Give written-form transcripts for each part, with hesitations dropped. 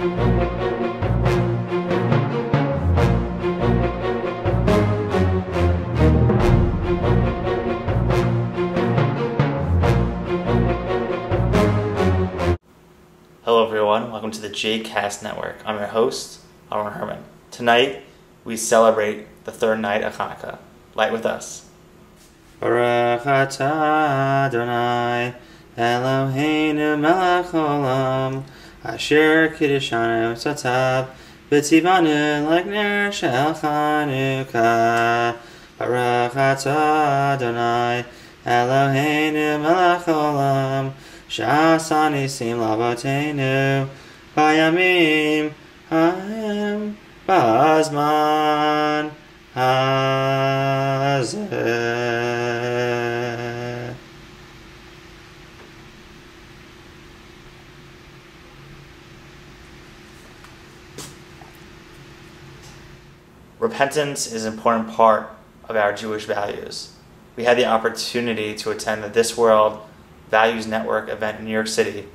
Hello everyone, welcome to the JCast Network. I'm your host, Aaron Herman. Tonight, we celebrate the third night of Hanukkah. Light with us. Baruch atah Adonai, Eloheinu melech haolam, asher kiddushanu tzatav, v'tzivanu like ner shel Chanukah. Baruch atah Adonai, Eloheinu melech haolam, Sha'asa nisim lavoteinu bayamim ha'em ba'azman hazeh. Repentance is an important part of our Jewish values. We had the opportunity to attend the This World Values Network event in New York City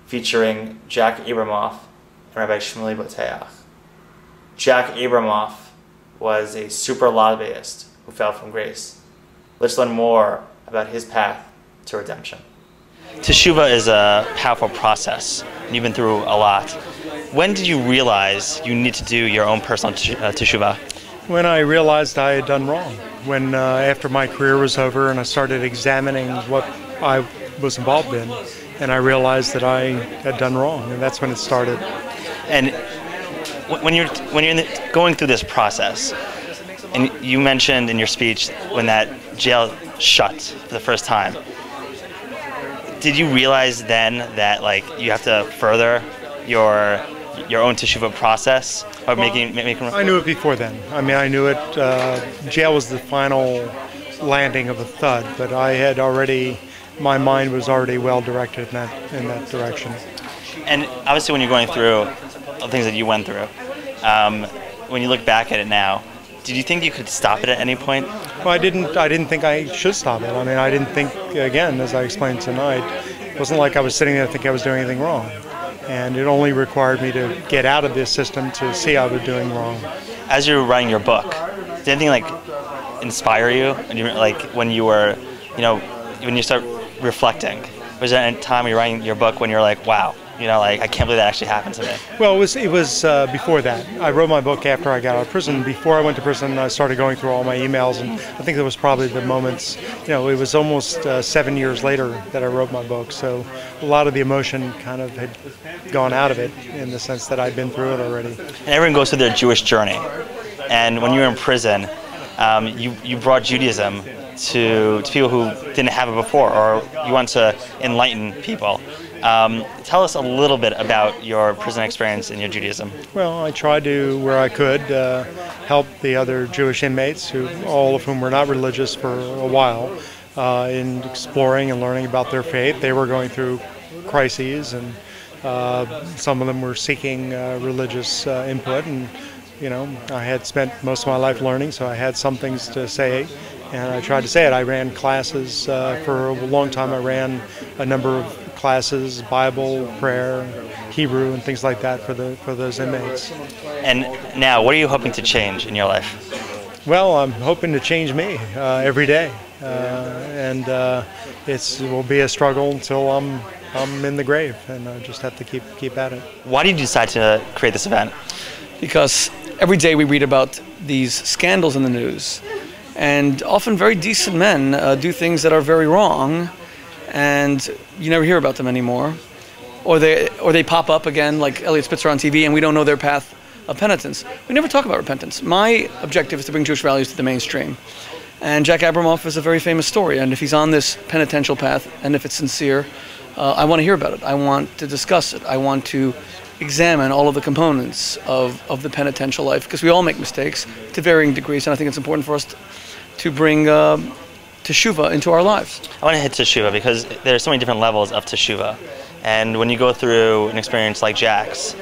featuring Jack Abramoff and Rabbi Shmuley Boteach. Jack Abramoff was a super lobbyist who fell from grace. Let's learn more about his path to redemption. Teshuvah is a powerful process. You've been through a lot. When did you realize you need to do your own personal teshuvah? When I realized I had done wrong. When after my career was over and I started examining what I was involved in, and I realized that I had done wrong, and that's when it started. And when you're going through this process, and you mentioned in your speech when that jail shut for the first time, did you realize then that you have to further your own teshuvah process, or making? I knew it before then. I mean, I knew it. Jail was the final landing of a thud, but I had already. My mind was already well directed in that direction. And obviously, when you're going through the things that you went through, when you look back at it now, did you think you could stop it at any point? Well, I didn't think I should stop it. I mean, I didn't think, again, as I explained tonight, it wasn't like I was sitting there thinking I was doing anything wrong. And it only required me to get out of this system to see I was doing wrong. As you were writing your book, did anything inspire you? And when you were, when you start reflecting, was there any time you're writing your book when you're like, wow, I can't believe that actually happened to me? Well, it was before that. I wrote my book after I got out of prison. Before I went to prison, I started going through all my emails, and I think that was probably the moments, it was almost 7 years later that I wrote my book, so a lot of the emotion kind of had gone out of it in the sense that I'd been through it already. And everyone goes through their Jewish journey, and when you were in prison, you brought Judaism to people who didn't have it before, or you want to enlighten people. Tell us a little bit about your prison experience and your Judaism. Well, I tried to, where I could, help the other Jewish inmates, all of whom were not religious for a while, in exploring and learning about their faith. They were going through crises, and some of them were seeking religious input, and I had spent most of my life learning, so I had some things to say, and I tried to say it. I ran classes for a long time. I ran a number of classes, Bible, prayer, Hebrew, and things like that for those inmates. And now, what are you hoping to change in your life? Well, I'm hoping to change me every day, and it will be a struggle until I'm in the grave, and I just have to keep at it. Why did you decide to create this event? Because every day we read about these scandals in the news, and often very decent men do things that are very wrong, and you never hear about them anymore, or they pop up again like Elliot Spitzer on TV, and we don't know their path of penitence. We never talk about repentance. My objective is to bring Jewish values to the mainstream, and Jack Abramoff is a very famous story, and if he's on this penitential path, and if it's sincere, I want to hear about it. I want to discuss it. I want to examine all of the components of the penitential life, because we all make mistakes to varying degrees, and I think it's important for us to bring teshuvah into our lives. I want to hit teshuvah because there are so many different levels of teshuvah, and when you go through an experience like Jack's,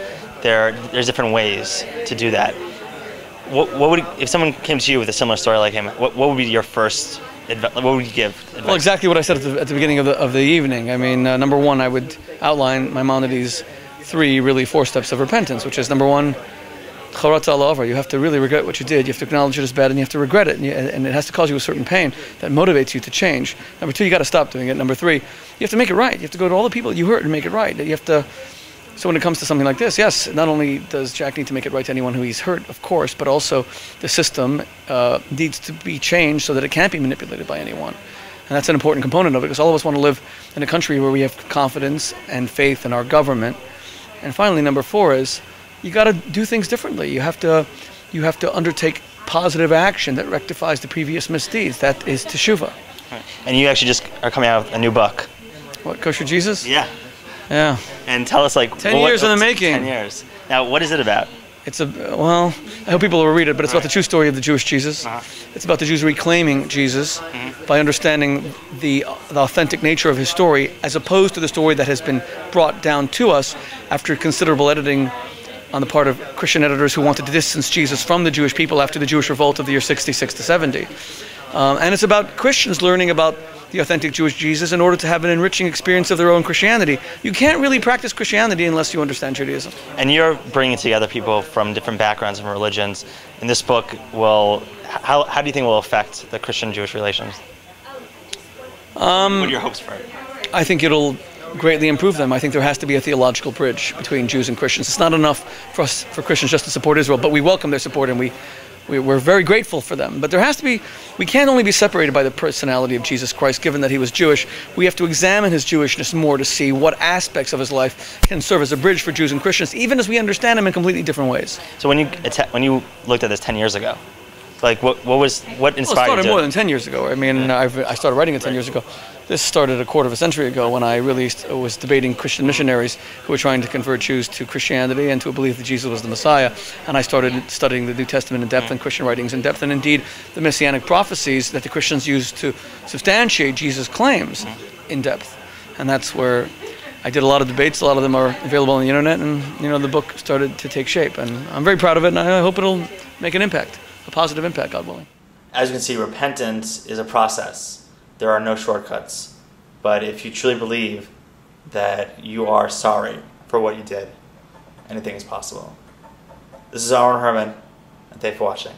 there's different ways to do that. What would, if someone came to you with a similar story like him, what would be your first advice? What would you give advice? Well, exactly what I said at the beginning of the evening. I mean, number one, I would outline Maimonides' four steps of repentance, which is number one, charatz al over. You have to really regret what you did. You have to acknowledge it as bad, and you have to regret it, and it has to cause you a certain pain that motivates you to change. Number two, you got to stop doing it. Number three, you have to make it right. You have to go to all the people you hurt and make it right. You have to. So when it comes to something like this, yes, not only does Jack need to make it right to anyone who he's hurt, of course, but also the system needs to be changed so that it can't be manipulated by anyone. And that's an important component of it, because all of us want to live in a country where we have confidence and faith in our government. And finally, number four is you got to do things differently. You have to undertake positive action that rectifies the previous misdeeds. That is teshuvah. Right. And you actually just are coming out with a new book. What, Kosher Jesus? Yeah. Yeah. And tell us, like, 10 years in the making. 10 years. Now, what is it about? Well, I hope people will read it, but it's about the true story of the Jewish Jesus. It's about the Jews reclaiming Jesus by understanding the authentic nature of his story, as opposed to the story that has been brought down to us after considerable editing on the part of Christian editors who wanted to distance Jesus from the Jewish people after the Jewish revolt of the year 66 to 70. And it's about Christians learning about the authentic Jewish Jesus in order to have an enriching experience of their own Christianity. You can't really practice Christianity unless you understand Judaism. And you're bringing together people from different backgrounds and religions. And this book how do you think will affect the Christian-Jewish relations? What are your hopes for it? I think it'll greatly improve them. I think there has to be a theological bridge between Jews and Christians. It's not enough for Christians just to support Israel, but we welcome their support, and we're very grateful for them. But there has to be, we can't only be separated by the personality of Jesus Christ, given that he was Jewish. We have to examine his Jewishness more to see what aspects of his life can serve as a bridge for Jews and Christians, even as we understand him in completely different ways. So when you looked at this 10 years ago, like what inspired you? It started more than 10 years ago. I mean, I started writing it 10 years ago. This started a quarter of a century ago when I really was debating Christian missionaries who were trying to convert Jews to Christianity and to a belief that Jesus was the Messiah. And I started studying the New Testament in depth and Christian writings in depth, and indeed the messianic prophecies that the Christians used to substantiate Jesus' claims in depth. And that's where I did a lot of debates. A lot of them are available on the internet, and the book started to take shape. And I'm very proud of it, and I hope it'll make an impact, a positive impact, God willing. As you can see, repentance is a process. There are no shortcuts. But if you truly believe that you are sorry for what you did, anything is possible. This is Aaron Herman, and thanks for watching.